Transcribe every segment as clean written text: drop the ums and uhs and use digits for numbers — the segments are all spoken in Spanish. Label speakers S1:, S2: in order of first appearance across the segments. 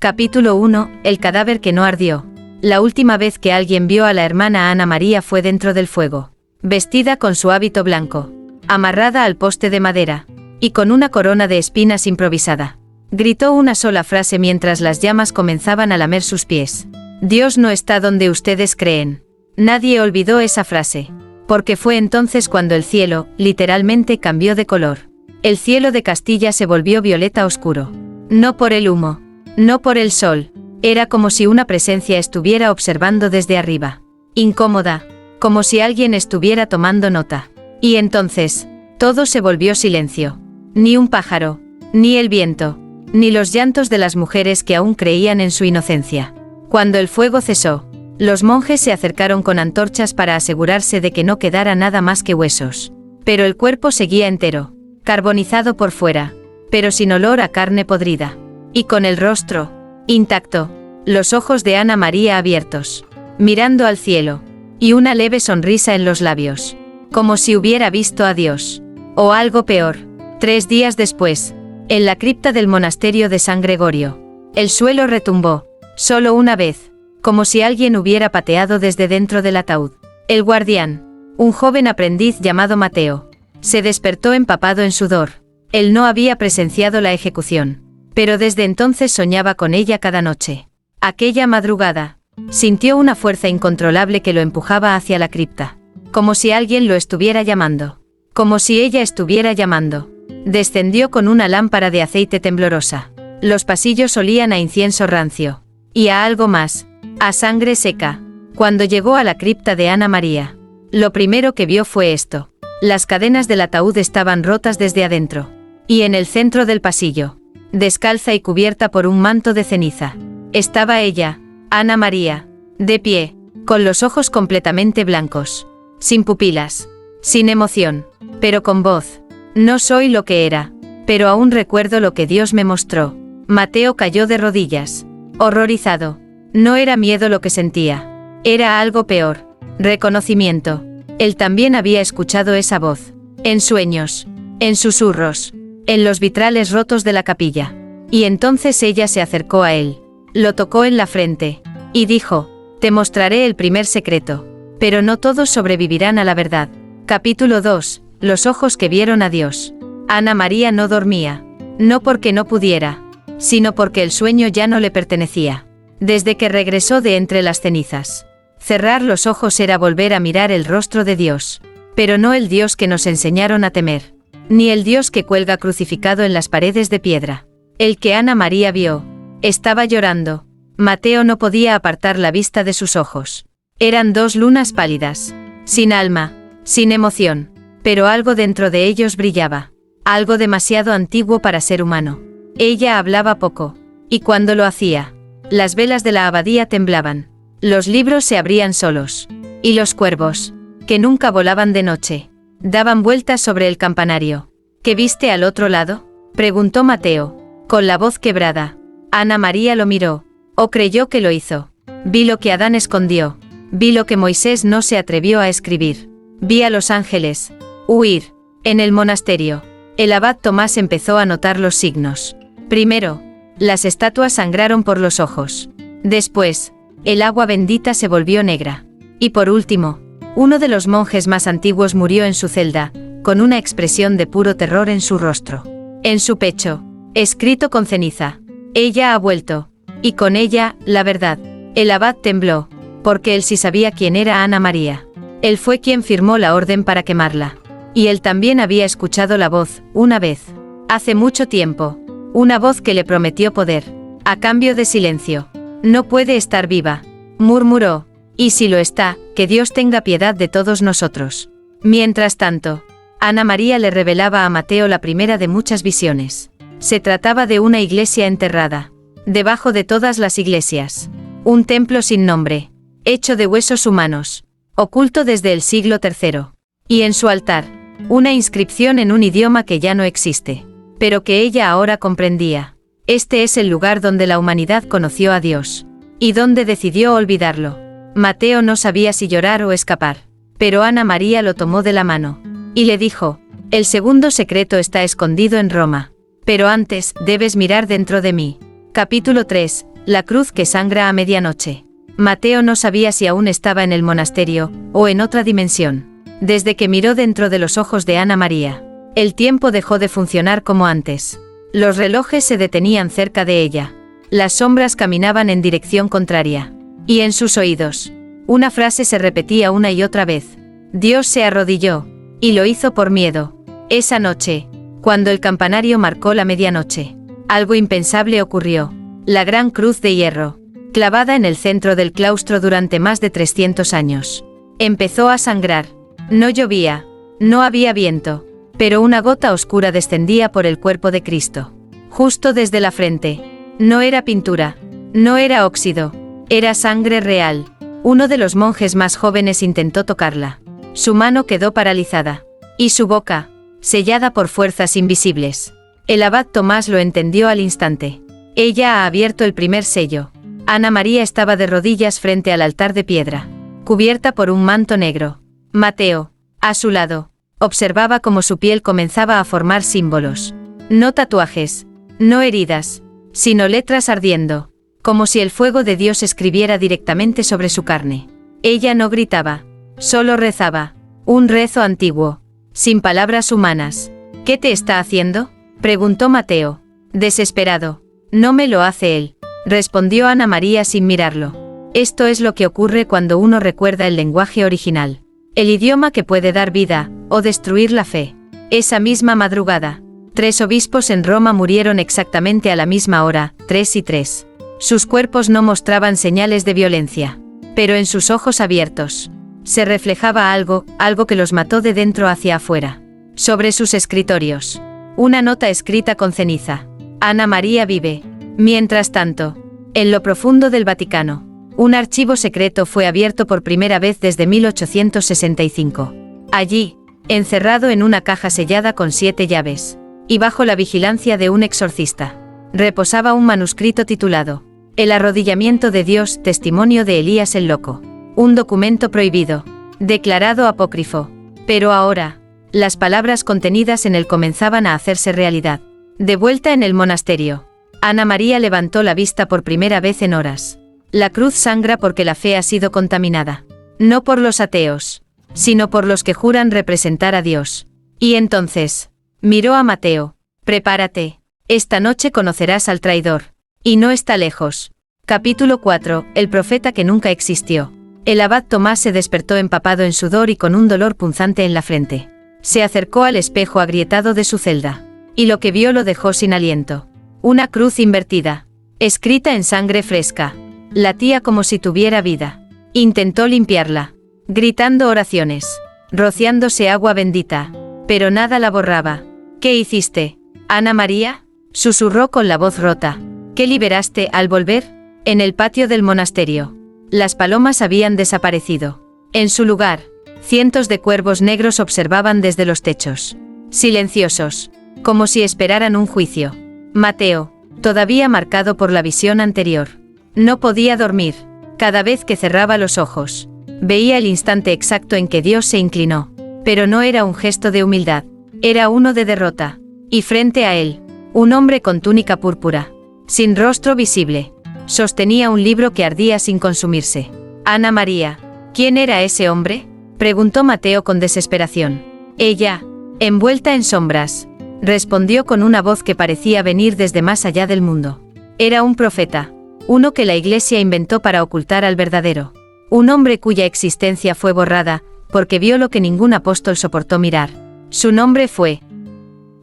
S1: Capítulo 1. El cadáver que no ardió. La última vez que alguien vio a la hermana Ana María fue dentro del fuego, vestida con su hábito blanco, amarrada al poste de madera, y con una corona de espinas improvisada. Gritó una sola frase mientras las llamas comenzaban a lamer sus pies. Dios no está donde ustedes creen. Nadie olvidó esa frase, porque fue entonces cuando el cielo, literalmente, cambió de color. El cielo de Castilla se volvió violeta oscuro. No por el humo, no por el sol, era como si una presencia estuviera observando desde arriba. Incómoda, como si alguien estuviera tomando nota. Y entonces, todo se volvió silencio. Ni un pájaro, ni el viento, ni los llantos de las mujeres que aún creían en su inocencia. Cuando el fuego cesó, los monjes se acercaron con antorchas para asegurarse de que no quedara nada más que huesos. Pero el cuerpo seguía entero, carbonizado por fuera, pero sin olor a carne podrida. Y con el rostro intacto, los ojos de Ana María abiertos, mirando al cielo, y una leve sonrisa en los labios, como si hubiera visto a Dios. O algo peor. 3 días después, en la cripta del monasterio de San Gregorio, el suelo retumbó, solo una vez, como si alguien hubiera pateado desde dentro del ataúd. El guardián, un joven aprendiz llamado Mateo, se despertó empapado en sudor. Él no había presenciado la ejecución, pero desde entonces soñaba con ella cada noche. Aquella madrugada, sintió una fuerza incontrolable que lo empujaba hacia la cripta, como si alguien lo estuviera llamando, como si ella estuviera llamando. Descendió con una lámpara de aceite temblorosa. Los pasillos olían a incienso rancio, y a algo más, a sangre seca. Cuando llegó a la cripta de Ana María, lo primero que vio fue esto. Las cadenas del ataúd estaban rotas desde adentro, y en el centro del pasillo, descalza y cubierta por un manto de ceniza, estaba ella, Ana María, de pie, con los ojos completamente blancos, sin pupilas, sin emoción, pero con voz. No soy lo que era, pero aún recuerdo lo que Dios me mostró. Mateo cayó de rodillas, horrorizado. No era miedo lo que sentía, era algo peor, reconocimiento. Él también había escuchado esa voz, en sueños, en susurros, en los vitrales rotos de la capilla. Y entonces ella se acercó a él, lo tocó en la frente, y dijo: te mostraré el primer secreto, pero no todos sobrevivirán a la verdad. Capítulo 2. Los ojos que vieron a Dios. Ana María no dormía, no porque no pudiera, sino porque el sueño ya no le pertenecía. Desde que regresó de entre las cenizas, cerrar los ojos era volver a mirar el rostro de Dios, pero no el Dios que nos enseñaron a temer, ni el Dios que cuelga crucificado en las paredes de piedra. El que Ana María vio, estaba llorando. Mateo no podía apartar la vista de sus ojos. Eran 2 lunas pálidas, sin alma, sin emoción, pero algo dentro de ellos brillaba, algo demasiado antiguo para ser humano. Ella hablaba poco, y cuando lo hacía, las velas de la abadía temblaban, los libros se abrían solos, y los cuervos, que nunca volaban de noche, daban vueltas sobre el campanario. ¿Qué viste al otro lado?, preguntó Mateo, con la voz quebrada. Ana María lo miró, o creyó que lo hizo. Vi lo que Adán escondió, vi lo que Moisés no se atrevió a escribir. Vi a los ángeles huir. En el monasterio, el abad Tomás empezó a notar los signos. Primero, las estatuas sangraron por los ojos. Después, el agua bendita se volvió negra. Y por último, uno de los monjes más antiguos murió en su celda, con una expresión de puro terror en su rostro. En su pecho, escrito con ceniza: ella ha vuelto. Y con ella, la verdad. El abad tembló, porque él sí sabía quién era Ana María. Él fue quien firmó la orden para quemarla. Y él también había escuchado la voz, una vez, hace mucho tiempo, una voz que le prometió poder, a cambio de silencio. No puede estar viva, murmuró, y si lo está, que Dios tenga piedad de todos nosotros. Mientras tanto, Ana María le revelaba a Mateo la primera de muchas visiones. Se trataba de una iglesia enterrada, debajo de todas las iglesias, un templo sin nombre, hecho de huesos humanos, oculto desde el siglo III, y en su altar, una inscripción en un idioma que ya no existe, pero que ella ahora comprendía. Este es el lugar donde la humanidad conoció a Dios, y donde decidió olvidarlo. Mateo no sabía si llorar o escapar, pero Ana María lo tomó de la mano, y le dijo: el segundo secreto está escondido en Roma, pero antes, debes mirar dentro de mí. Capítulo 3. La cruz que sangra a medianoche. Mateo no sabía si aún estaba en el monasterio, o en otra dimensión. Desde que miró dentro de los ojos de Ana María, el tiempo dejó de funcionar como antes. Los relojes se detenían cerca de ella. Las sombras caminaban en dirección contraria. Y en sus oídos, una frase se repetía una y otra vez. Dios se arrodilló, y lo hizo por miedo. Esa noche, cuando el campanario marcó la medianoche, algo impensable ocurrió. La gran cruz de hierro, clavada en el centro del claustro durante más de 300 años, empezó a sangrar. No llovía, no había viento, pero una gota oscura descendía por el cuerpo de Cristo, justo desde la frente. No era pintura, no era óxido, era sangre real. Uno de los monjes más jóvenes intentó tocarla. Su mano quedó paralizada, y su boca, sellada por fuerzas invisibles. El abad Tomás lo entendió al instante. Ella ha abierto el primer sello. Ana María estaba de rodillas frente al altar de piedra, cubierta por un manto negro. Mateo, a su lado, observaba cómo su piel comenzaba a formar símbolos. No tatuajes, no heridas, sino letras ardiendo, como si el fuego de Dios escribiera directamente sobre su carne. Ella no gritaba, solo rezaba, un rezo antiguo, sin palabras humanas. ¿Qué te está haciendo?, preguntó Mateo, desesperado. No me lo hace él, respondió Ana María sin mirarlo. Esto es lo que ocurre cuando uno recuerda el lenguaje original, el idioma que puede dar vida, o destruir la fe. Esa misma madrugada, 3 obispos en Roma murieron exactamente a la misma hora, 3 y 3. Sus cuerpos no mostraban señales de violencia, pero en sus ojos abiertos se reflejaba algo que los mató de dentro hacia afuera. Sobre sus escritorios, una nota escrita con ceniza. Ana María vive. Mientras tanto, en lo profundo del Vaticano, un archivo secreto fue abierto por primera vez desde 1865. Allí, encerrado en una caja sellada con 7 llaves, y bajo la vigilancia de un exorcista, reposaba un manuscrito titulado El arrodillamiento de Dios, testimonio de Elías el Loco. Un documento prohibido, declarado apócrifo. Pero ahora, las palabras contenidas en él comenzaban a hacerse realidad. De vuelta en el monasterio, Ana María levantó la vista por primera vez en horas. La cruz sangra porque la fe ha sido contaminada. No por los ateos, sino por los que juran representar a Dios. Y entonces, miró a Mateo. Prepárate, esta noche conocerás al traidor. Y no está lejos. Capítulo 4. El profeta que nunca existió. El abad Tomás se despertó empapado en sudor y con un dolor punzante en la frente. Se acercó al espejo agrietado de su celda. Y lo que vio lo dejó sin aliento. Una cruz invertida, escrita en sangre fresca. Latía como si tuviera vida. Intentó limpiarla, gritando oraciones, rociándose agua bendita, pero nada la borraba. ¿Qué hiciste, Ana María?, susurró con la voz rota. ¿Qué liberaste al volver? En el patio del monasterio, las palomas habían desaparecido. En su lugar, cientos de cuervos negros observaban desde los techos, silenciosos, como si esperaran un juicio. Mateo, todavía marcado por la visión anterior, no podía dormir. Cada vez que cerraba los ojos, veía el instante exacto en que Dios se inclinó. Pero no era un gesto de humildad, era uno de derrota. Y frente a él, un hombre con túnica púrpura, sin rostro visible, sostenía un libro que ardía sin consumirse. Ana María, ¿quién era ese hombre?, preguntó Mateo con desesperación. Ella, envuelta en sombras, respondió con una voz que parecía venir desde más allá del mundo. Era un profeta, uno que la Iglesia inventó para ocultar al verdadero. Un hombre cuya existencia fue borrada, porque vio lo que ningún apóstol soportó mirar. Su nombre fue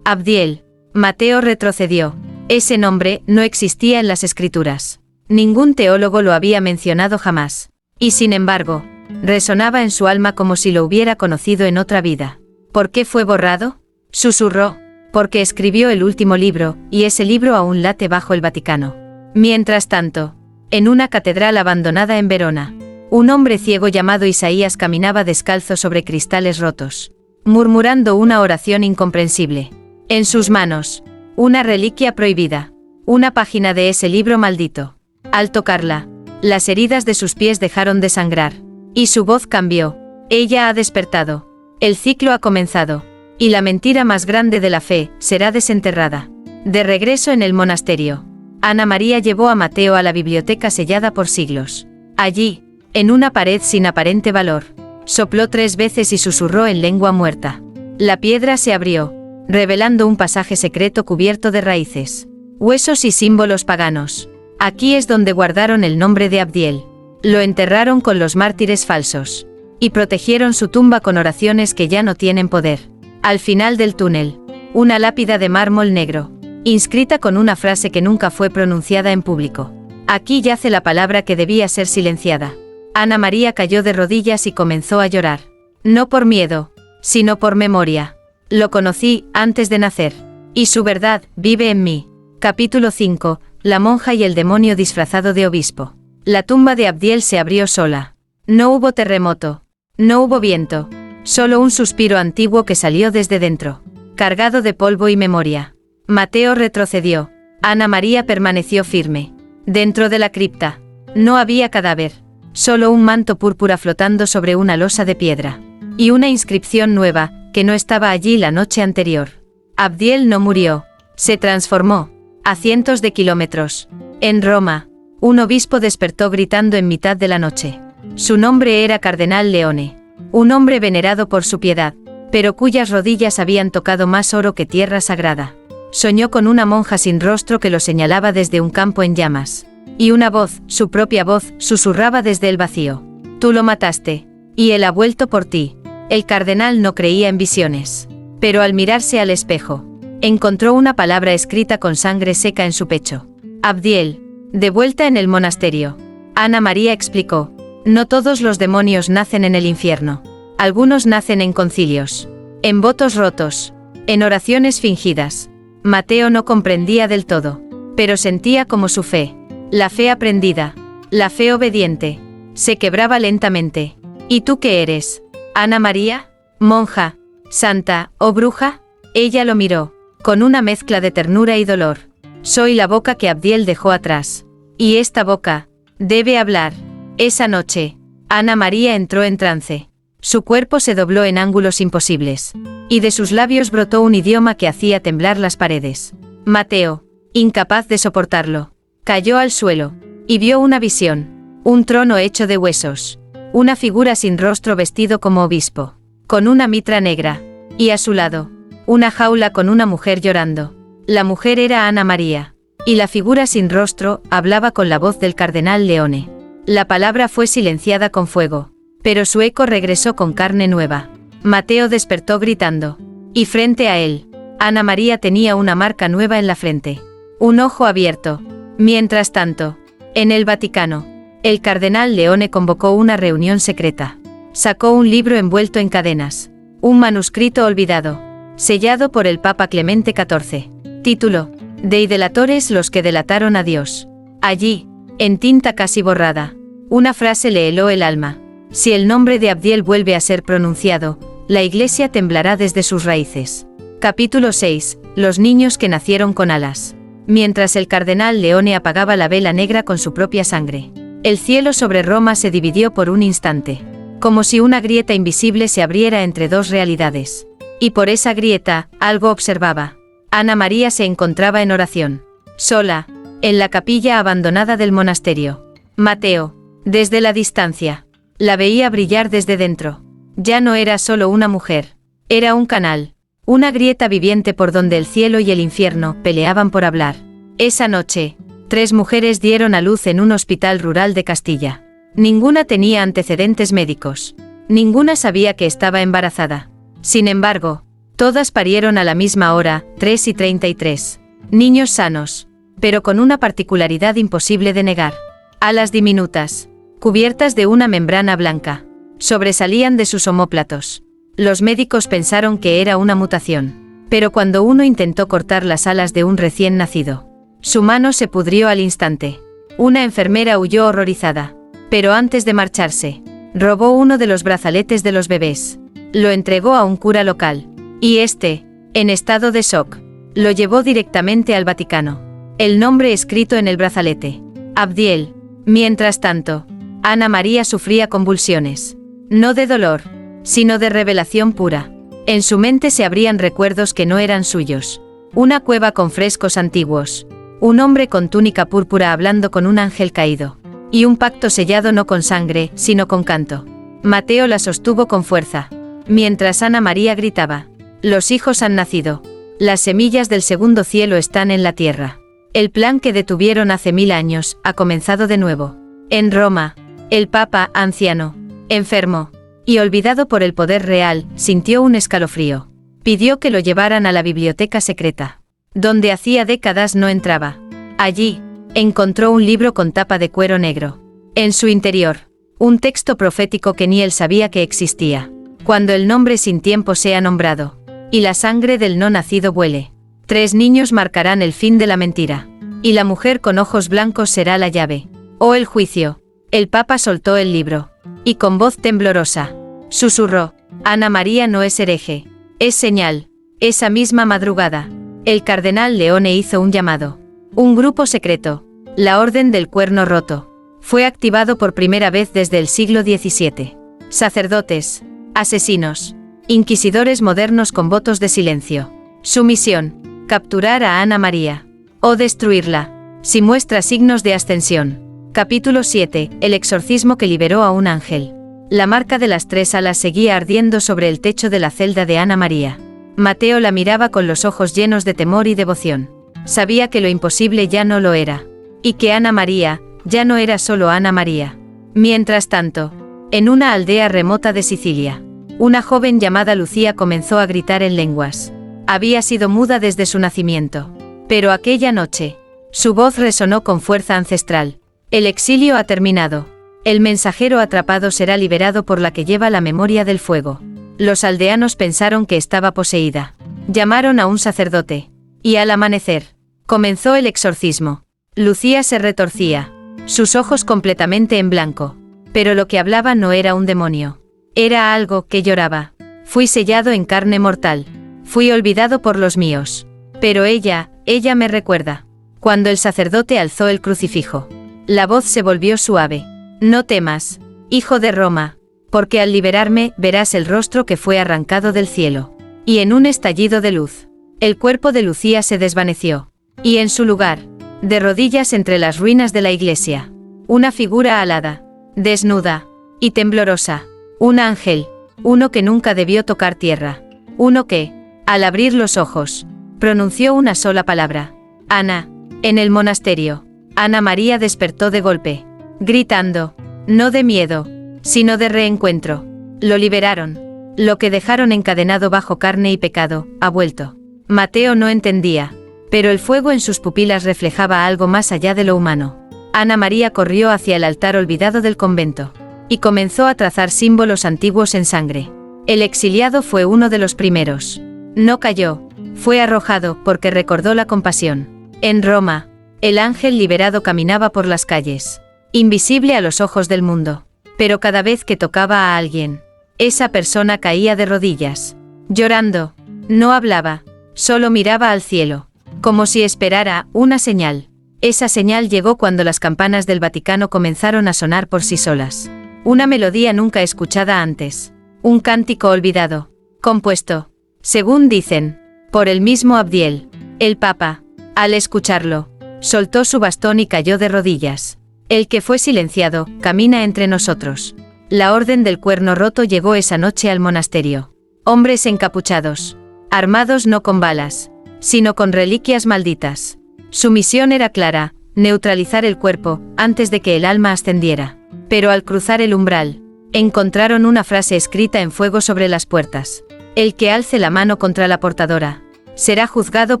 S1: Abdiel. Mateo retrocedió. Ese nombre no existía en las Escrituras. Ningún teólogo lo había mencionado jamás. Y sin embargo, resonaba en su alma como si lo hubiera conocido en otra vida. ¿Por qué fue borrado?, susurró. Porque escribió el último libro, y ese libro aún late bajo el Vaticano. Mientras tanto, en una catedral abandonada en Verona, un hombre ciego llamado Isaías caminaba descalzo sobre cristales rotos, murmurando una oración incomprensible. En sus manos, una reliquia prohibida, una página de ese libro maldito. Al tocarla, las heridas de sus pies dejaron de sangrar, y su voz cambió. Ella ha despertado. El ciclo ha comenzado. Y la mentira más grande de la fe será desenterrada. De regreso en el monasterio, Ana María llevó a Mateo a la biblioteca sellada por siglos. Allí, en una pared sin aparente valor, sopló 3 veces y susurró en lengua muerta. La piedra se abrió, revelando un pasaje secreto cubierto de raíces, huesos y símbolos paganos. Aquí es donde guardaron el nombre de Abdiel. Lo enterraron con los mártires falsos. Y protegieron su tumba con oraciones que ya no tienen poder. Al final del túnel, una lápida de mármol negro, inscrita con una frase que nunca fue pronunciada en público. Aquí yace la palabra que debía ser silenciada. Ana María cayó de rodillas y comenzó a llorar. No por miedo, sino por memoria. Lo conocí antes de nacer. Y su verdad vive en mí. Capítulo 5. La monja y el demonio disfrazado de obispo. La tumba de Abdiel se abrió sola. No hubo terremoto. No hubo viento. Solo un suspiro antiguo que salió desde dentro, cargado de polvo y memoria. Mateo retrocedió. Ana María permaneció firme. Dentro de la cripta, no había cadáver. Solo un manto púrpura flotando sobre una losa de piedra. Y una inscripción nueva, que no estaba allí la noche anterior. Abdiel no murió. Se transformó. A cientos de kilómetros. En Roma, un obispo despertó gritando en mitad de la noche. Su nombre era Cardenal Leone. Un hombre venerado por su piedad, pero cuyas rodillas habían tocado más oro que tierra sagrada. Soñó con una monja sin rostro que lo señalaba desde un campo en llamas. Y una voz, su propia voz, susurraba desde el vacío. Tú lo mataste. Y él ha vuelto por ti. El cardenal no creía en visiones. Pero al mirarse al espejo, encontró una palabra escrita con sangre seca en su pecho. Abdiel. De vuelta en el monasterio. Ana María explicó. No todos los demonios nacen en el infierno. Algunos nacen en concilios. En votos rotos. En oraciones fingidas. Mateo no comprendía del todo. Pero sentía como su fe. La fe aprendida. La fe obediente. Se quebraba lentamente. ¿Y tú qué eres? ¿Ana María? ¿Monja? ¿Santa? ¿O bruja? Ella lo miró, con una mezcla de ternura y dolor. Soy la boca que Abdiel dejó atrás. Y esta boca debe hablar. Esa noche, Ana María entró en trance. Su cuerpo se dobló en ángulos imposibles. Y de sus labios brotó un idioma que hacía temblar las paredes. Mateo, incapaz de soportarlo, cayó al suelo. Y vio una visión. Un trono hecho de huesos. Una figura sin rostro vestido como obispo. Con una mitra negra. Y a su lado, una jaula con una mujer llorando. La mujer era Ana María. Y la figura sin rostro hablaba con la voz del cardenal Leone. La palabra fue silenciada con fuego, pero su eco regresó con carne nueva. Mateo despertó gritando. Y frente a él, Ana María tenía una marca nueva en la frente. Un ojo abierto. Mientras tanto, en el Vaticano, el cardenal Leone convocó una reunión secreta. Sacó un libro envuelto en cadenas. Un manuscrito olvidado, sellado por el Papa Clemente XIV. Título: Dei delatores, los que delataron a Dios. Allí, en tinta casi borrada, una frase le heló el alma. Si el nombre de Abdiel vuelve a ser pronunciado, la Iglesia temblará desde sus raíces. Capítulo 6. Los niños que nacieron con alas. Mientras el cardenal Leone apagaba la vela negra con su propia sangre, el cielo sobre Roma se dividió por un instante, como si una grieta invisible se abriera entre dos realidades. Y por esa grieta, algo observaba. Ana María se encontraba en oración, sola, en la capilla abandonada del monasterio. Mateo, desde la distancia, la veía brillar desde dentro. Ya no era solo una mujer, era un canal, una grieta viviente por donde el cielo y el infierno peleaban por hablar. Esa noche, 3 mujeres dieron a luz en un hospital rural de Castilla. Ninguna tenía antecedentes médicos. Ninguna sabía que estaba embarazada. Sin embargo, todas parieron a la misma hora, 3:33. Niños sanos, pero con una particularidad imposible de negar. Alas diminutas, cubiertas de una membrana blanca, sobresalían de sus omóplatos. Los médicos pensaron que era una mutación. Pero cuando uno intentó cortar las alas de un recién nacido, su mano se pudrió al instante. Una enfermera huyó horrorizada. Pero antes de marcharse, robó uno de los brazaletes de los bebés. Lo entregó a un cura local. Y este, en estado de shock, lo llevó directamente al Vaticano. El nombre escrito en el brazalete: Abdiel. Mientras tanto, Ana María sufría convulsiones. No de dolor, sino de revelación pura. En su mente se abrían recuerdos que no eran suyos. Una cueva con frescos antiguos. un hombre con túnica púrpura hablando con un ángel caído. Y un pacto sellado no con sangre, sino con canto. Mateo la sostuvo con fuerza. Mientras Ana María gritaba: los hijos han nacido. Las semillas del segundo cielo están en la tierra. El plan que detuvieron hace 1000 años, ha comenzado de nuevo. En Roma, el Papa, anciano, enfermo y olvidado por el poder real, sintió un escalofrío. Pidió que lo llevaran a la biblioteca secreta, donde hacía décadas no entraba. Allí, encontró un libro con tapa de cuero negro. En su interior, un texto profético que ni él sabía que existía. Cuando el nombre sin tiempo sea nombrado, y la sangre del no nacido vuele, 3 niños marcarán el fin de la mentira, y la mujer con ojos blancos será la llave. Oh, el juicio. El Papa soltó el libro, y con voz temblorosa, susurró: Ana María no es hereje, es señal. Esa misma madrugada, el cardenal Leone hizo un llamado. Un grupo secreto, la Orden del Cuerno Roto, fue activado por primera vez desde el siglo XVII. Sacerdotes, asesinos, inquisidores modernos con votos de silencio. Su misión: capturar a Ana María, o destruirla, si muestra signos de ascensión. Capítulo 7. El exorcismo que liberó a un ángel. La marca de las 3 alas seguía ardiendo sobre el techo de la celda de Ana María. Mateo la miraba con los ojos llenos de temor y devoción. Sabía que lo imposible ya no lo era, y que Ana María ya no era solo Ana María. Mientras tanto, en una aldea remota de Sicilia, una joven llamada Lucía comenzó a gritar en lenguas. Había sido muda desde su nacimiento, pero aquella noche, su voz resonó con fuerza ancestral. El exilio ha terminado. El mensajero atrapado será liberado por la que lleva la memoria del fuego. Los aldeanos pensaron que estaba poseída. Llamaron a un sacerdote, y al amanecer, comenzó el exorcismo. Lucía se retorcía, sus ojos completamente en blanco, pero lo que hablaba no era un demonio. Era algo que lloraba. Fui sellado en carne mortal. Fui olvidado por los míos. Pero ella me recuerda. Cuando el sacerdote alzó el crucifijo, la voz se volvió suave. No temas, hijo de Roma, porque al liberarme verás el rostro que fue arrancado del cielo. Y en un estallido de luz, el cuerpo de Lucía se desvaneció. Y en su lugar, de rodillas entre las ruinas de la iglesia, una figura alada, desnuda y temblorosa. Un ángel, uno que nunca debió tocar tierra. Uno que, al abrir los ojos, pronunció una sola palabra: Ana. En el monasterio, Ana María despertó de golpe, gritando, no de miedo, sino de reencuentro. Lo liberaron. Lo que dejaron encadenado bajo carne y pecado, ha vuelto. Mateo no entendía, pero el fuego en sus pupilas reflejaba algo más allá de lo humano. Ana María corrió hacia el altar olvidado del convento, y comenzó a trazar símbolos antiguos en sangre. El exiliado fue uno de los primeros. No cayó, fue arrojado porque recordó la compasión. En Roma, el ángel liberado caminaba por las calles, invisible a los ojos del mundo, pero cada vez que tocaba a alguien, esa persona caía de rodillas, llorando. No hablaba, solo miraba al cielo, como si esperara una señal. Esa señal llegó cuando las campanas del Vaticano comenzaron a sonar por sí solas. Una melodía nunca escuchada antes, un cántico olvidado, compuesto, según dicen, por el mismo Abdiel. El Papa, al escucharlo, soltó su bastón y cayó de rodillas. El que fue silenciado, camina entre nosotros. La Orden del Cuerno Roto llegó esa noche al monasterio. Hombres encapuchados, armados no con balas, sino con reliquias malditas. Su misión era clara: neutralizar el cuerpo, antes de que el alma ascendiera. Pero al cruzar el umbral, encontraron una frase escrita en fuego sobre las puertas: el que alce la mano contra la portadora, será juzgado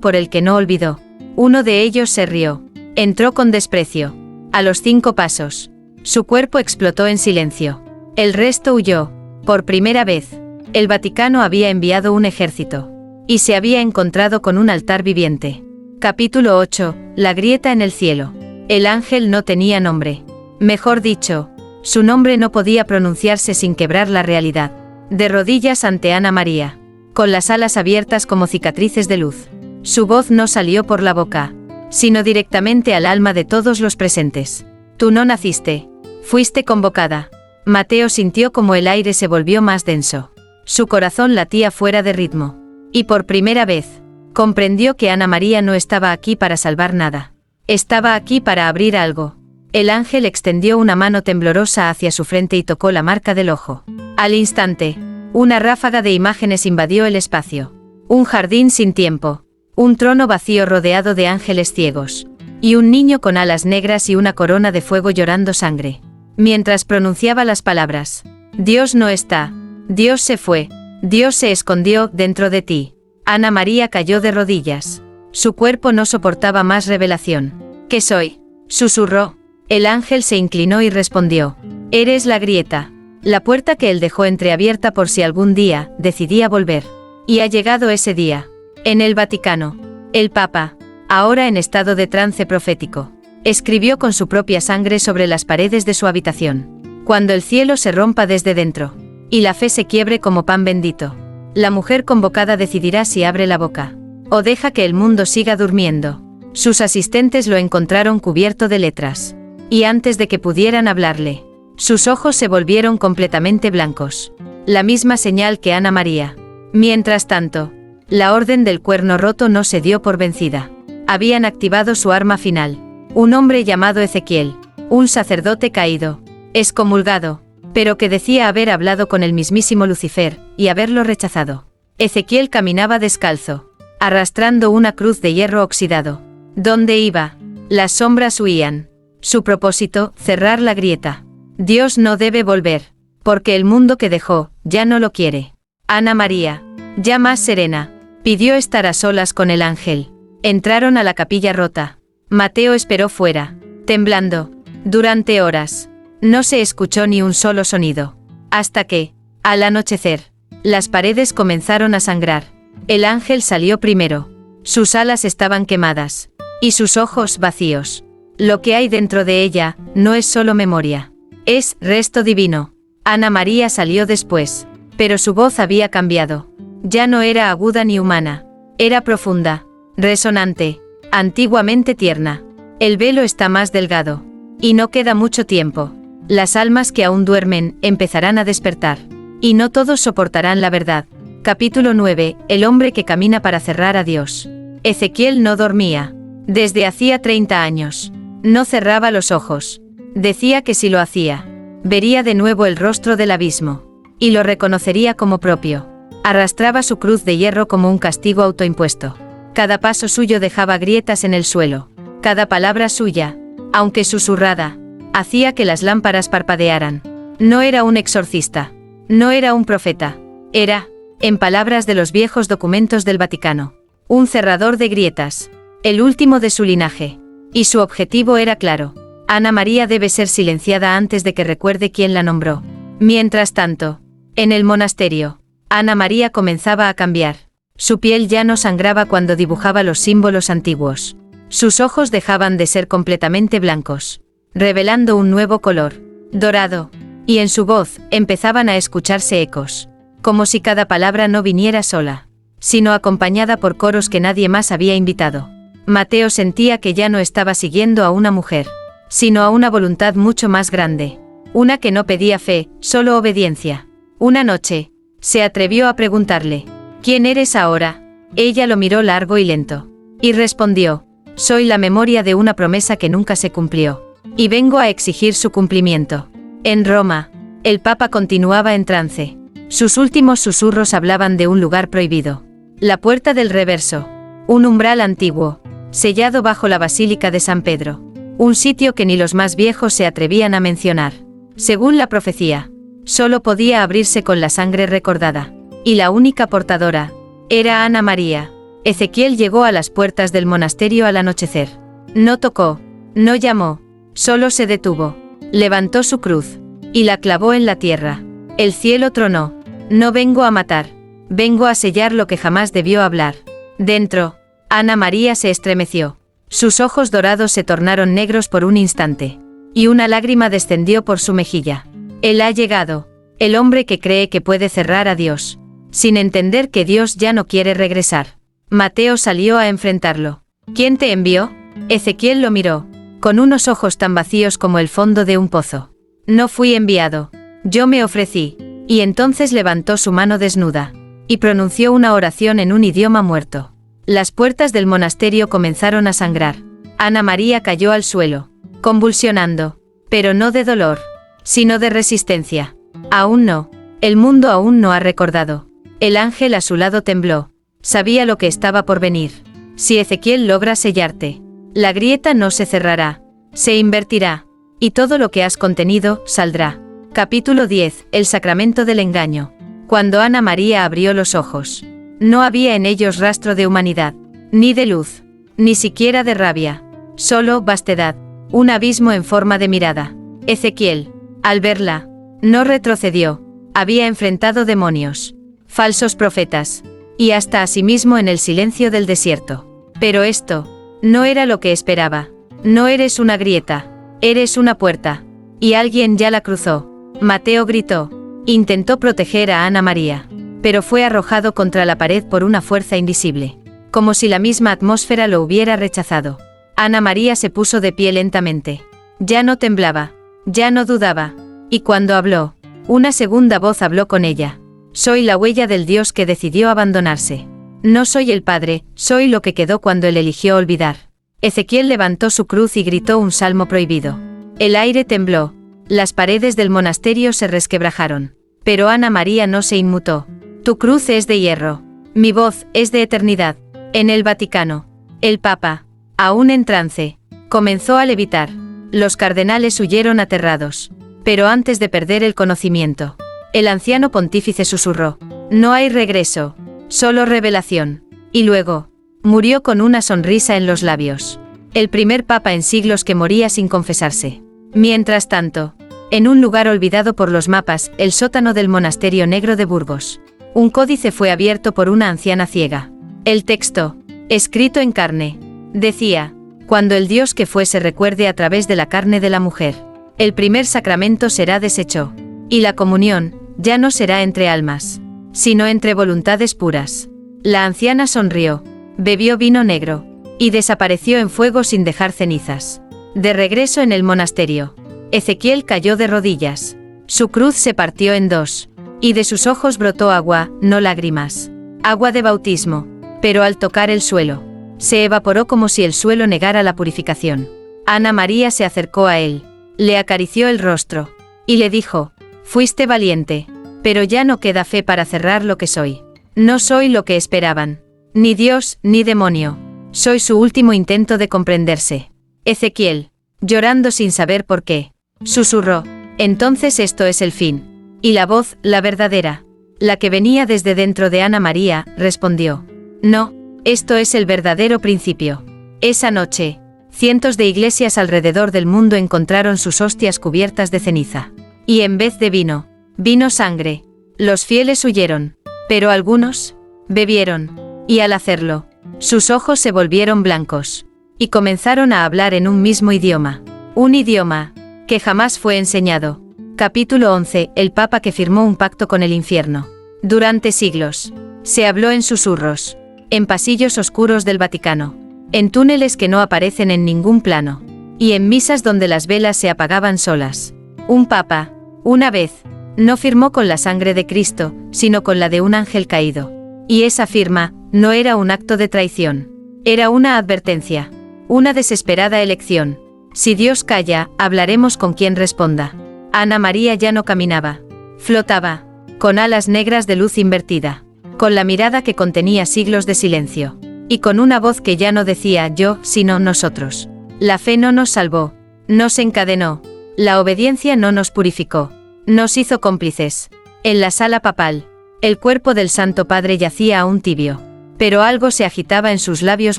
S1: por el que no olvidó. Uno de ellos se rió. Entró con desprecio. A los 5 pasos, su cuerpo explotó en silencio. El resto huyó. Por primera vez, el Vaticano había enviado un ejército, y se había encontrado con un altar viviente. Capítulo 8. La grieta en el cielo. El ángel no tenía nombre. Mejor dicho, su nombre no podía pronunciarse sin quebrar la realidad. De rodillas ante Ana María, con las alas abiertas como cicatrices de luz. Su voz no salió por la boca, sino directamente al alma de todos los presentes. Tú no naciste, fuiste convocada. Mateo sintió como el aire se volvió más denso. Su corazón latía fuera de ritmo. Y por primera vez, comprendió que Ana María no estaba aquí para salvar nada. Estaba aquí para abrir algo. El ángel extendió una mano temblorosa hacia su frente y tocó la marca del ojo. Al instante, una ráfaga de imágenes invadió el espacio. Un jardín sin tiempo. Un trono vacío rodeado de ángeles ciegos. Y un niño con alas negras y una corona de fuego llorando sangre. Mientras pronunciaba las palabras: Dios no está. Dios se fue. Dios se escondió dentro de ti. Ana María cayó de rodillas. Su cuerpo no soportaba más revelación. ¿Qué soy?, susurró. El ángel se inclinó y respondió: Eres la grieta. La puerta que él dejó entreabierta por si algún día decidía volver. Y ha llegado ese día. En el Vaticano. El Papa, ahora en estado de trance profético, escribió con su propia sangre sobre las paredes de su habitación: Cuando el cielo se rompa desde dentro, y la fe se quiebre como pan bendito, la mujer convocada decidirá si abre la boca, o deja que el mundo siga durmiendo. Sus asistentes lo encontraron cubierto de letras. Y antes de que pudieran hablarle, sus ojos se volvieron completamente blancos. La misma señal que Ana María. Mientras tanto, la orden del cuerno roto no se dio por vencida. Habían activado su arma final. Un hombre llamado Ezequiel, un sacerdote caído, excomulgado, pero que decía haber hablado con el mismísimo Lucifer, y haberlo rechazado. Ezequiel caminaba descalzo, arrastrando una cruz de hierro oxidado. ¿Dónde iba? Las sombras huían. Su propósito, cerrar la grieta. Dios no debe volver, porque el mundo que dejó, ya no lo quiere. Ana María, ya más serena, pidió estar a solas con el ángel. Entraron a la capilla rota. Mateo esperó fuera, temblando, durante horas. No se escuchó ni un solo sonido. Hasta que, al anochecer, las paredes comenzaron a sangrar. El ángel salió primero. Sus alas estaban quemadas. Y sus ojos vacíos. Lo que hay dentro de ella, no es solo memoria. Es resto divino. Ana María salió después. Pero su voz había cambiado. Ya no era aguda ni humana. Era profunda, resonante, antiguamente tierna. El velo está más delgado. Y no queda mucho tiempo. Las almas que aún duermen, empezarán a despertar. Y no todos soportarán la verdad. Capítulo 9. El hombre que camina para cerrar a Dios. Ezequiel no dormía. Desde hacía 30 años. No cerraba los ojos. Decía que si lo hacía, vería de nuevo el rostro del abismo. Y lo reconocería como propio. Arrastraba su cruz de hierro como un castigo autoimpuesto. Cada paso suyo dejaba grietas en el suelo. Cada palabra suya, aunque susurrada, hacía que las lámparas parpadearan. No era un exorcista. No era un profeta. Era, en palabras de los viejos documentos del Vaticano, un cerrador de grietas. El último de su linaje. Y su objetivo era claro. Ana María debe ser silenciada antes de que recuerde quién la nombró. Mientras tanto, en el monasterio, Ana María comenzaba a cambiar. Su piel ya no sangraba cuando dibujaba los símbolos antiguos. Sus ojos dejaban de ser completamente blancos, revelando un nuevo color, dorado. Y en su voz, empezaban a escucharse ecos. Como si cada palabra no viniera sola, sino acompañada por coros que nadie más había invitado. Mateo sentía que ya no estaba siguiendo a una mujer, sino a una voluntad mucho más grande. Una que no pedía fe, solo obediencia. Una noche, se atrevió a preguntarle: ¿Quién eres ahora? Ella lo miró largo y lento. Y respondió: soy la memoria de una promesa que nunca se cumplió. Y vengo a exigir su cumplimiento. En Roma, el Papa continuaba en trance. Sus últimos susurros hablaban de un lugar prohibido. La puerta del reverso. Un umbral antiguo, sellado bajo la Basílica de San Pedro. Un sitio que ni los más viejos se atrevían a mencionar. Según la profecía, solo podía abrirse con la sangre recordada. Y la única portadora era Ana María. Ezequiel llegó a las puertas del monasterio al anochecer. No tocó, no llamó, solo se detuvo. Levantó su cruz y la clavó en la tierra. El cielo tronó. No vengo a matar, vengo a sellar lo que jamás debió hablar. Dentro, Ana María se estremeció. Sus ojos dorados se tornaron negros por un instante. Y una lágrima descendió por su mejilla. Él ha llegado, el hombre que cree que puede cerrar a Dios, sin entender que Dios ya no quiere regresar. Mateo salió a enfrentarlo. ¿Quién te envió? Ezequiel lo miró, con unos ojos tan vacíos como el fondo de un pozo. No fui enviado, yo me ofrecí. Y entonces levantó su mano desnuda, y pronunció una oración en un idioma muerto. Las puertas del monasterio comenzaron a sangrar. Ana María cayó al suelo, convulsionando, pero no de dolor, sino de resistencia. Aún no, el mundo aún no ha recordado. El ángel a su lado tembló, sabía lo que estaba por venir. Si Ezequiel logra sellarte, la grieta no se cerrará, se invertirá, y todo lo que has contenido saldrá. Capítulo 10. El sacramento del engaño. Cuando Ana María abrió los ojos, no había en ellos rastro de humanidad, ni de luz, ni siquiera de rabia, solo vastedad, un abismo en forma de mirada. Ezequiel, al verla, no retrocedió, había enfrentado demonios, falsos profetas, y hasta a sí mismo en el silencio del desierto. Pero esto no era lo que esperaba. No eres una grieta, eres una puerta, y alguien ya la cruzó. Mateo gritó, intentó proteger a Ana María, pero fue arrojado contra la pared por una fuerza invisible, como si la misma atmósfera lo hubiera rechazado. Ana María se puso de pie lentamente. Ya no temblaba, ya no dudaba, y cuando habló, una segunda voz habló con ella. Soy la huella del Dios que decidió abandonarse. No soy el Padre, soy lo que quedó cuando él eligió olvidar. Ezequiel levantó su cruz y gritó un salmo prohibido. El aire tembló, las paredes del monasterio se resquebrajaron. Pero Ana María no se inmutó. Tu cruz es de hierro, mi voz es de eternidad. En el Vaticano, el Papa, aún en trance, comenzó a levitar. Los cardenales huyeron aterrados. Pero antes de perder el conocimiento, el anciano pontífice susurró, no hay regreso, solo revelación. Y luego, murió con una sonrisa en los labios. El primer papa en siglos que moría sin confesarse. Mientras tanto, en un lugar olvidado por los mapas, el sótano del monasterio negro de Burgos, un códice fue abierto por una anciana ciega. El texto, escrito en carne, decía, cuando el Dios que fue se recuerde a través de la carne de la mujer, el primer sacramento será deshecho, y la comunión ya no será entre almas, sino entre voluntades puras. La anciana sonrió, bebió vino negro, y desapareció en fuego sin dejar cenizas. De regreso en el monasterio, Ezequiel cayó de rodillas. Su cruz se partió en dos, y de sus ojos brotó agua, no lágrimas. Agua de bautismo, pero al tocar el suelo, se evaporó como si el suelo negara la purificación. Ana María se acercó a él, le acarició el rostro, y le dijo, fuiste valiente, pero ya no queda fe para cerrar lo que soy. No soy lo que esperaban, ni Dios ni demonio, soy su último intento de comprenderse. Ezequiel, llorando sin saber por qué, susurró, entonces esto es el fin. Y la voz, la verdadera, la que venía desde dentro de Ana María, respondió, no, esto es el verdadero principio. Esa noche, cientos de iglesias alrededor del mundo encontraron sus hostias cubiertas de ceniza. Y en vez de vino, vino sangre. Los fieles huyeron, pero algunos bebieron, y al hacerlo, sus ojos se volvieron blancos, y comenzaron a hablar en un mismo idioma. Un idioma que jamás fue enseñado. Capítulo 11. El Papa que firmó un pacto con el infierno. Durante siglos, se habló en susurros, en pasillos oscuros del Vaticano, en túneles que no aparecen en ningún plano, y en misas donde las velas se apagaban solas. Un papa, una vez, no firmó con la sangre de Cristo, sino con la de un ángel caído. Y esa firma no era un acto de traición, era una advertencia, una desesperada elección. Si Dios calla, hablaremos con quien responda. Ana María ya no caminaba, flotaba, con alas negras de luz invertida, con la mirada que contenía siglos de silencio, y con una voz que ya no decía yo, sino nosotros. La fe no nos salvó, nos encadenó, la obediencia no nos purificó, nos hizo cómplices. En la sala papal, el cuerpo del Santo Padre yacía aún tibio, pero algo se agitaba en sus labios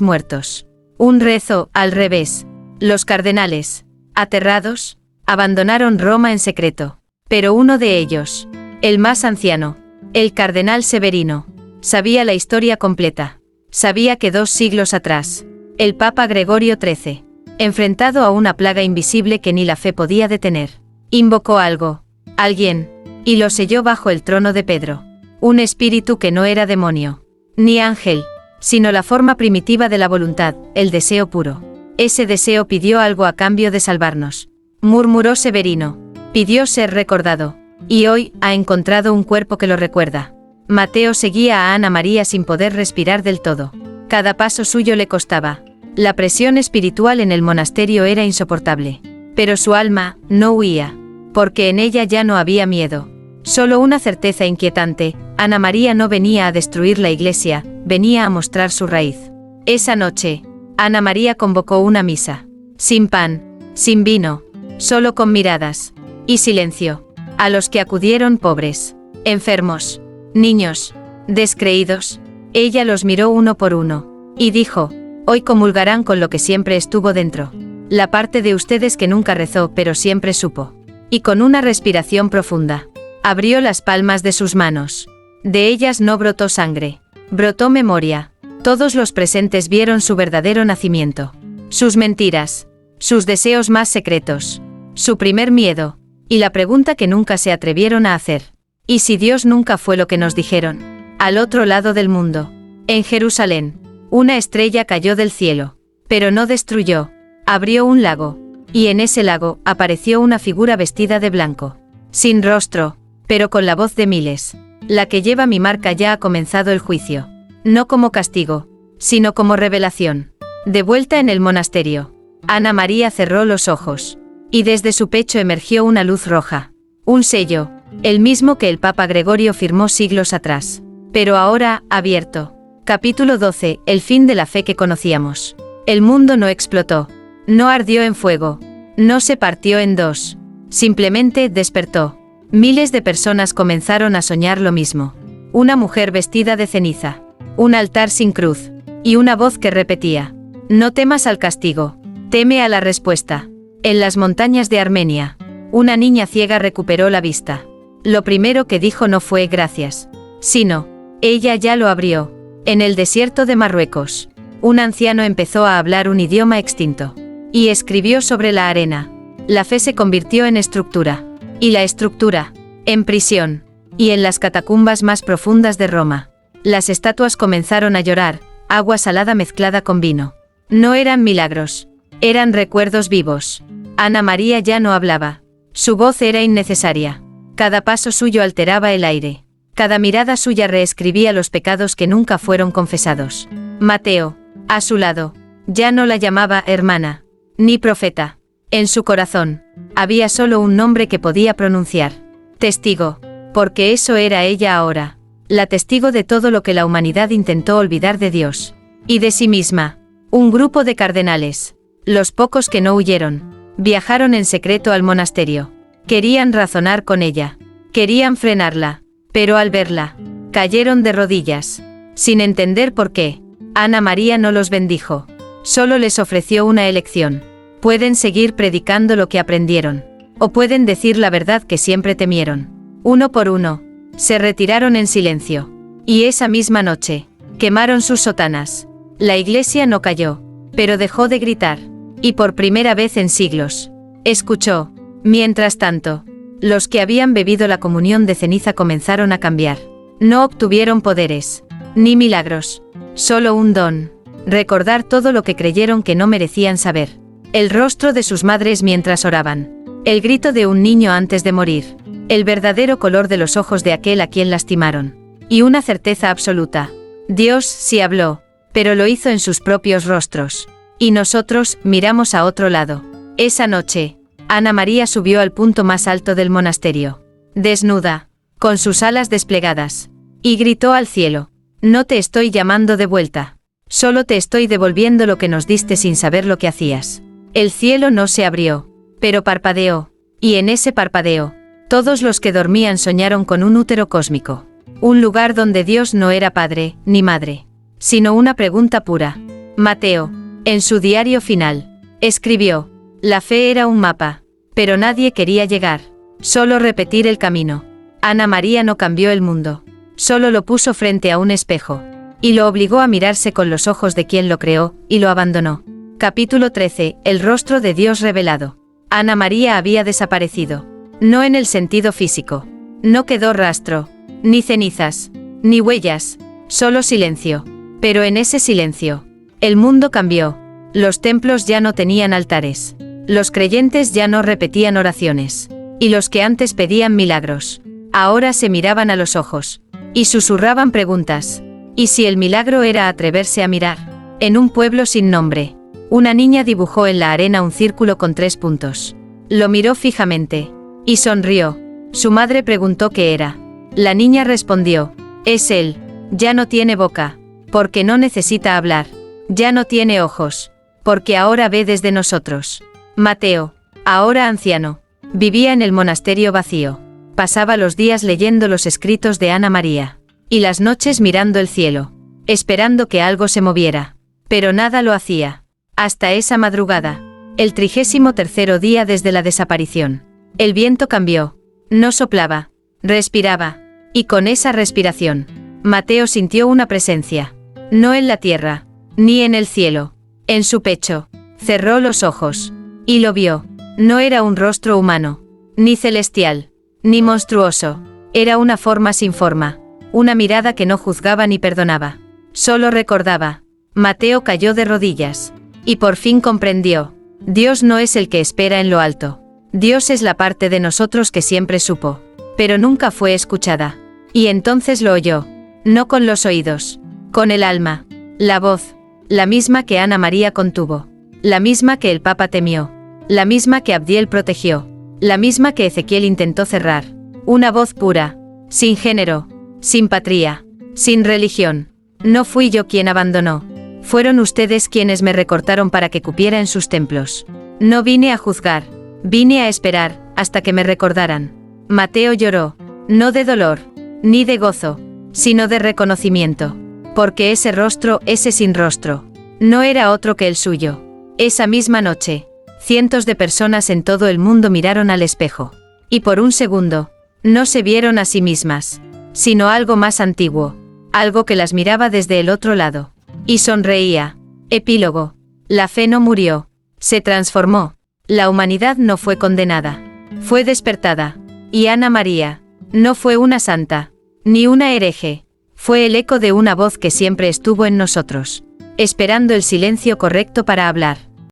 S1: muertos. Un rezo, al revés. Los cardenales, aterrados, abandonaron Roma en secreto, pero uno de ellos, el más anciano, el cardenal Severino, sabía la historia completa. Sabía que 2 siglos atrás, el Papa Gregorio XIII, enfrentado a una plaga invisible que ni la fe podía detener, invocó algo, alguien, y lo selló bajo el trono de Pedro. Un espíritu que no era demonio, ni ángel, sino la forma primitiva de la voluntad, el deseo puro. Ese deseo pidió algo a cambio de salvarnos, murmuró Severino, pidió ser recordado, y hoy ha encontrado un cuerpo que lo recuerda. Mateo seguía a Ana María sin poder respirar del todo. Cada paso suyo le costaba. La presión espiritual en el monasterio era insoportable. Pero su alma no huía, porque en ella ya no había miedo. Solo una certeza inquietante: Ana María no venía a destruir la iglesia, venía a mostrar su raíz. Esa noche, Ana María convocó una misa. Sin pan, sin vino, solo con miradas y silencio. A los que acudieron: pobres, enfermos, niños, descreídos. Ella los miró uno por uno, y dijo: hoy comulgarán con lo que siempre estuvo dentro. La parte de ustedes que nunca rezó pero siempre supo. Y con una respiración profunda, abrió las palmas de sus manos. De ellas no brotó sangre, brotó memoria. Todos los presentes vieron su verdadero nacimiento, sus mentiras, sus deseos más secretos, su primer miedo, y la pregunta que nunca se atrevieron a hacer: ¿y si Dios nunca fue lo que nos dijeron? Al otro lado del mundo, en Jerusalén, una estrella cayó del cielo, pero no destruyó, abrió un lago, y en ese lago apareció una figura vestida de blanco, sin rostro, pero con la voz de miles: la que lleva mi marca ya ha comenzado el juicio. No como castigo, sino como revelación. De vuelta en el monasterio, Ana María cerró los ojos, y desde su pecho emergió una luz roja. Un sello, el mismo que el Papa Gregorio firmó siglos atrás, pero ahora abierto. Capítulo 12. El fin de la fe que conocíamos. El mundo no explotó, no ardió en fuego, no se partió en dos, simplemente despertó. Miles de personas comenzaron a soñar lo mismo. Una mujer vestida de ceniza, un altar sin cruz, y una voz que repetía: no temas al castigo, teme a la respuesta. En las montañas de Armenia, una niña ciega recuperó la vista. Lo primero que dijo no fue gracias, sino: ella ya lo abrió. En el desierto de Marruecos, un anciano empezó a hablar un idioma extinto, y escribió sobre la arena. La fe se convirtió en estructura, y la estructura, en prisión, y en las catacumbas más profundas de Roma, las estatuas comenzaron a llorar, agua salada mezclada con vino. No eran milagros, eran recuerdos vivos. Ana María ya no hablaba, su voz era innecesaria. Cada paso suyo alteraba el aire. Cada mirada suya reescribía los pecados que nunca fueron confesados. Mateo, a su lado, ya no la llamaba hermana, ni profeta. En su corazón, había solo un nombre que podía pronunciar: testigo, porque eso era ella ahora, la testigo de todo lo que la humanidad intentó olvidar de Dios, y de sí misma. Un grupo de cardenales, los pocos que no huyeron, viajaron en secreto al monasterio. Querían razonar con ella, querían frenarla, pero al verla, cayeron de rodillas, sin entender por qué. Ana María no los bendijo, solo les ofreció una elección: pueden seguir predicando lo que aprendieron, o pueden decir la verdad que siempre temieron. Uno por uno, se retiraron en silencio, y esa misma noche, quemaron sus sotanas. La iglesia no cayó, pero dejó de gritar, y por primera vez en siglos, escuchó. Mientras tanto, los que habían bebido la comunión de ceniza comenzaron a cambiar. No obtuvieron poderes, ni milagros, solo un don: recordar todo lo que creyeron que no merecían saber. El rostro de sus madres mientras oraban, el grito de un niño antes de morir, el verdadero color de los ojos de aquel a quien lastimaron, y una certeza absoluta: Dios sí habló, pero lo hizo en sus propios rostros. Y nosotros miramos a otro lado. Esa noche, Ana María subió al punto más alto del monasterio, desnuda, con sus alas desplegadas, y gritó al cielo: no te estoy llamando de vuelta, solo te estoy devolviendo lo que nos diste sin saber lo que hacías. El cielo no se abrió, pero parpadeó, y en ese parpadeo, todos los que dormían soñaron con un útero cósmico, un lugar donde Dios no era padre ni madre, sino una pregunta pura. Mateo, en su diario final, escribió: la fe era un mapa, pero nadie quería llegar, solo repetir el camino. Ana María no cambió el mundo, solo lo puso frente a un espejo, y lo obligó a mirarse con los ojos de quien lo creó, y lo abandonó. Capítulo 13. El rostro de Dios revelado. Ana María había desaparecido, no en el sentido físico. No quedó rastro, ni cenizas, ni huellas, solo silencio. Pero en ese silencio, el mundo cambió. Los templos ya no tenían altares. Los creyentes ya no repetían oraciones. Y los que antes pedían milagros, ahora se miraban a los ojos, y susurraban preguntas. ¿Y si el milagro era atreverse a mirar? En un pueblo sin nombre, Una niña dibujó en la arena un círculo con 3 puntos. Lo miró fijamente. Y sonrió. Su madre preguntó qué era. La niña respondió: es él. Ya no tiene boca, porque no necesita hablar. Ya no tiene ojos, porque ahora ve desde nosotros. Mateo, ahora anciano, vivía en el monasterio vacío. Pasaba los días leyendo los escritos de Ana María. Y las noches mirando el cielo, esperando que algo se moviera. Pero nada lo hacía. Hasta esa madrugada, el 33º día desde la desaparición. El viento cambió. No soplaba. Respiraba. Y con esa respiración, Mateo sintió una presencia. No en la tierra, ni en el cielo. En su pecho. Cerró los ojos. Y lo vio. No era un rostro humano. Ni celestial. Ni monstruoso. Era una forma sin forma. Una mirada que no juzgaba ni perdonaba. Solo recordaba. Mateo cayó de rodillas. Y por fin comprendió. Dios no es el que espera en lo alto. Dios es la parte de nosotros que siempre supo. Pero nunca fue escuchada. Y entonces lo oyó. No con los oídos. Con el alma. La voz. La misma que Ana María contuvo. La misma que el Papa temió. La misma que Abdiel protegió. La misma que Ezequiel intentó cerrar. Una voz pura. Sin género. Sin patria. Sin religión. No fui yo quien abandonó. Fueron ustedes quienes me recortaron para que cupiera en sus templos. No vine a juzgar. Vine a esperar, hasta que me recordaran. Mateo lloró. No de dolor. Ni de gozo. Sino de reconocimiento. Porque ese rostro, ese sin rostro, no era otro que el suyo. Esa misma noche, cientos de personas en todo el mundo miraron al espejo. Y por un segundo, no se vieron a sí mismas, sino algo más antiguo. Algo que las miraba desde el otro lado. Y sonreía. Epílogo. La fe no murió. Se transformó. La humanidad no fue condenada. Fue despertada. Y Ana María no fue una santa, ni una hereje. Fue el eco de una voz que siempre estuvo en nosotros, esperando el silencio correcto para hablar.